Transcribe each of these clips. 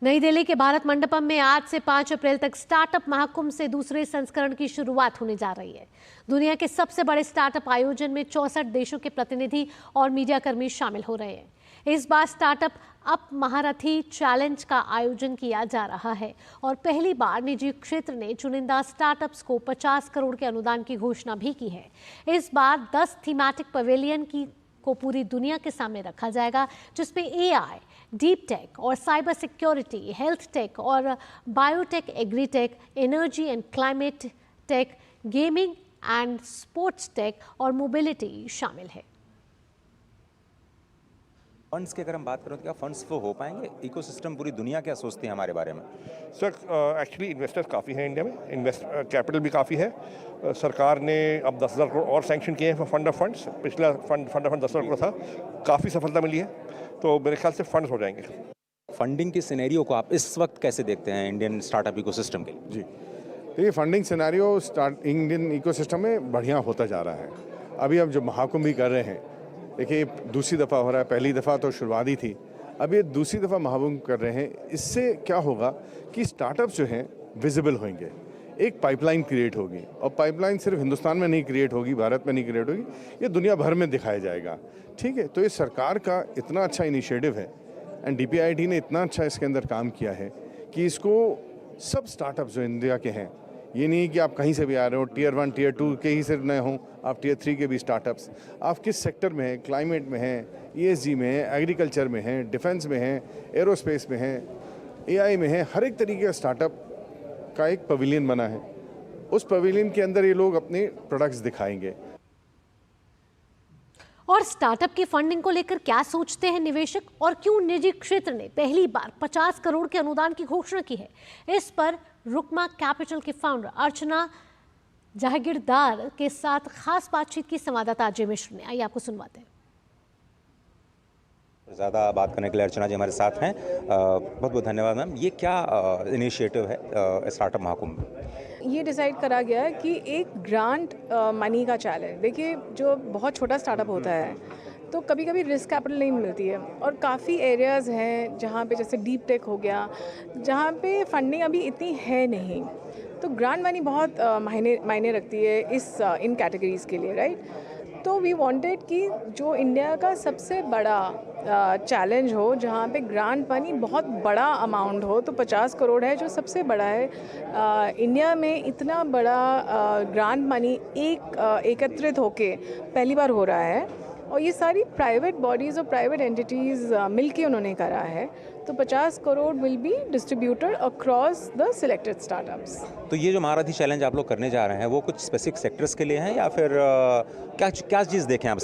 नई दिल्ली के भारत मंडपम में आज से 5 अप्रैल तक स्टार्टअप महाकुंभ से दूसरे संस्करण की शुरुआत होने जा रही है। दुनिया के सबसे बड़े स्टार्टअप आयोजन में 64 देशों के प्रतिनिधि और मीडिया कर्मी शामिल हो रहे हैं। इस बार स्टार्टअप अप महारथी चैलेंज का आयोजन किया जा रहा है और पहली बार निजी क्षेत्र ने चुनिंदा स्टार्टअप्स को 50 करोड़ के अनुदान की घोषणा भी की है। इस बार 10 थीमेटिक पवेलियन को पूरी दुनिया के सामने रखा जाएगा, जिसमें एआई, डीप टेक और साइबर सिक्योरिटी, हेल्थ टेक और biotech, agritech, energy and climate tech, gaming and sports tech और मोबिलिटी शामिल है। फंड्स की अगर हम बात करें तो क्या फंड्स फ्लो हो पाएंगे? इकोसिस्टम पूरी दुनिया क्या सोचती है हमारे बारे में? सर एक्चुअली इन्वेस्टर्स काफ़ी हैं इंडिया में, कैपिटल भी काफ़ी है। सरकार ने अब 10,000 करोड़ और सैंक्शन किए हैं फंड ऑफ फंड्स। पिछला फंड 10,000 करोड़ था, काफ़ी सफलता मिली है, तो मेरे ख्याल से फंड्स हो जाएंगे। फंडिंग की सिनेरियो को आप इस वक्त कैसे देखते हैं इंडियन स्टार्टअप इकोसिस्टम के लिए? जी, देखिए फंडिंग सिनेरियो इंडियन इकोसिस्टम में बढ़िया होता जा रहा है। अभी अब जो महाकुंभ भी कर रहे हैं, देखिए दूसरी दफ़ा हो रहा है, पहली दफ़ा तो शुरुआत ही थी, अब ये दूसरी दफ़ा महाकुंभ कर रहे हैं। इससे क्या होगा कि स्टार्टअप्स जो हैं विजिबल होंगे, एक पाइपलाइन क्रिएट होगी और पाइपलाइन सिर्फ हिंदुस्तान में नहीं क्रिएट होगी, भारत में नहीं क्रिएट होगी, ये दुनिया भर में दिखाया जाएगा। ठीक है, तो ये सरकार का इतना अच्छा इनिशिएटिव है एंड डीपीआईटी ने इतना अच्छा इसके अंदर काम किया है कि इसको सब स्टार्टअप्स जो इंडिया के हैं, ये नहीं कि आप कहीं से भी आ रहे हो, टियर 1 टियर 2 के ही सिर्फ नए हों, आप टियर 3 के भी स्टार्टअप्स, आप किस सेक्टर में हैं, क्लाइमेट में हैं, ईएसजी में हैं, एग्रीकल्चर में हैं, डिफेंस में हैं, एरोस्पेस में हैं, एआई में हैं, हर एक तरीके का स्टार्टअप का एक पवेलियन बना है। उस पवेलियन के अंदर ये लोग अपने प्रोडक्ट्स दिखाएंगे। और स्टार्टअप की फंडिंग को लेकर क्या सोचते हैं निवेशक और क्यों निजी क्षेत्र ने पहली बार 50 करोड़ के अनुदान की घोषणा की है, इस पर रुकमा कैपिटल के फाउंडर अर्चना जहागीरदार के साथ खास बातचीत की संवाददाता अजय मिश्र ने। आइए आपको सुनवाते हैं। ज़्यादा बात करने के लिए अर्चना जी हमारे साथ हैं। बहुत बहुत धन्यवाद मैम। ये क्या इनिशिएटिव है स्टार्टअप महाकुंभ? ये डिसाइड करा गया है कि एक ग्रांट मनी का चैलेंज। देखिए, जो बहुत छोटा स्टार्टअप होता है तो कभी कभी रिस्क कैपिटल नहीं मिलती है और काफ़ी एरियाज़ हैं जहाँ पे, जैसे डीप टेक हो गया, जहाँ पे फंडिंग अभी इतनी है नहीं, तो ग्रांट मनी बहुत मायने रखती है इन कैटेगरीज़ के लिए, राइट। तो वी वांटेड कि जो इंडिया का सबसे बड़ा चैलेंज हो, जहाँ पे ग्रांट मनी बहुत बड़ा अमाउंट हो, तो 50 करोड़ है जो सबसे बड़ा है। इंडिया में इतना बड़ा ग्रांट मनी एकत्रित होके पहली बार हो रहा है और ये सारी प्राइवेट बॉडीज़ और प्राइवेट एंटिटीज़ मिलके उन्होंने करा है। तो 50 crore will be distributed across the selected startups. तो ये जो महारथी चैलेंज आप लोग करने जा रहे हैं वो कुछ स्पेसिफिक सेक्टर्स के लिए हैं या फिर क्या चीज़ देखें आप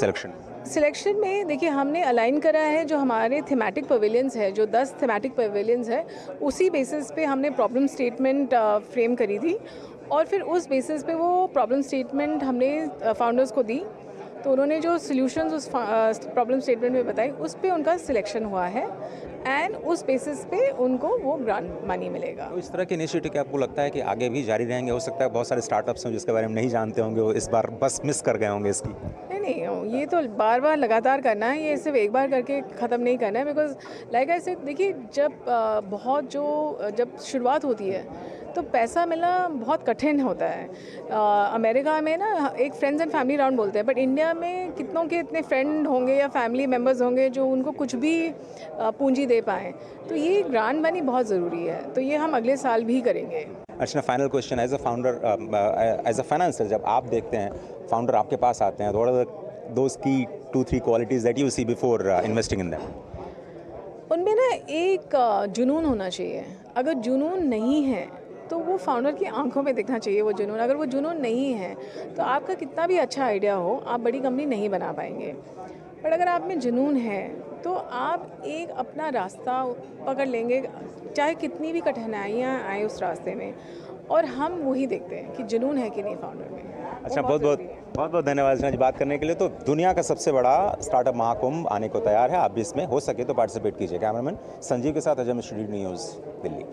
सिलेक्शन में? देखिए, हमने अलाइन करा है जो हमारे थीमेटिक पवेलियंस है, जो 10 थीमेटिक पवेलियंस है, उसी बेसिस पे हमने प्रॉब्लम स्टेटमेंट फ्रेम करी थी और फिर उस बेसिस पे वो प्रॉब्लम स्टेटमेंट हमने फाउंडर्स को दी, तो उन्होंने जो सॉल्यूशंस उस प्रॉब्लम स्टेटमेंट में बताई, उस पे उनका सिलेक्शन हुआ है एंड उस बेसिस पे उनको वो ग्रांट मनी मिलेगा। तो इस तरह के इनिशिएटिव क्या आपको लगता है कि आगे भी जारी रहेंगे? हो सकता है बहुत सारे स्टार्टअप्स हैं जिसके बारे में नहीं जानते होंगे, वो इस बार बस मिस कर गए होंगे इसकी। नहीं, ये तो बार बार लगातार करना है, ये सिर्फ एक बार करके ख़त्म नहीं करना है। बिकॉज लाइक आई सेड, देखिए जब शुरुआत होती है तो पैसा मिलना बहुत कठिन होता है। अमेरिका में ना एक फ्रेंड्स एंड फैमिली राउंड बोलते हैं, बट इंडिया में कितनों के इतने फ्रेंड होंगे या फैमिली मेम्बर्स होंगे जो उनको कुछ भी पूंजी दे पाएँ। तो ये ग्रांट मनी बहुत ज़रूरी है, तो ये हम अगले साल भी करेंगे। अच्छा, final question, as a founder, as a financier, जब आप देखते हैं फाउंडर आपके पास आते हैं, व्हाट आर दोज की 2-3 qualities that you see before investing in them? उनमें ना एक जुनून होना चाहिए। अगर जुनून नहीं है तो वो फाउंडर की आंखों में दिखना चाहिए वो जुनून। अगर वो जुनून नहीं है तो आपका कितना भी अच्छा आइडिया हो, आप बड़ी कंपनी नहीं बना पाएंगे। बट अगर आप में जुनून है तो आप एक अपना रास्ता पकड़ लेंगे, चाहे कितनी भी कठिनाइयाँ आए उस रास्ते में, और हम वही देखते हैं कि जुनून है कि नहीं फाउंडर में। अच्छा, बहुत बहुत धन्यवाद अर्चना जी बात करने के लिए। तो दुनिया का सबसे बड़ा स्टार्टअप महाकुंभ आने को तैयार है, आप भी इसमें हो सके तो पार्टिसिपेट कीजिए। कैमरामैन संजीव के साथ अजय मिश्र, न्यूज़ दिल्ली।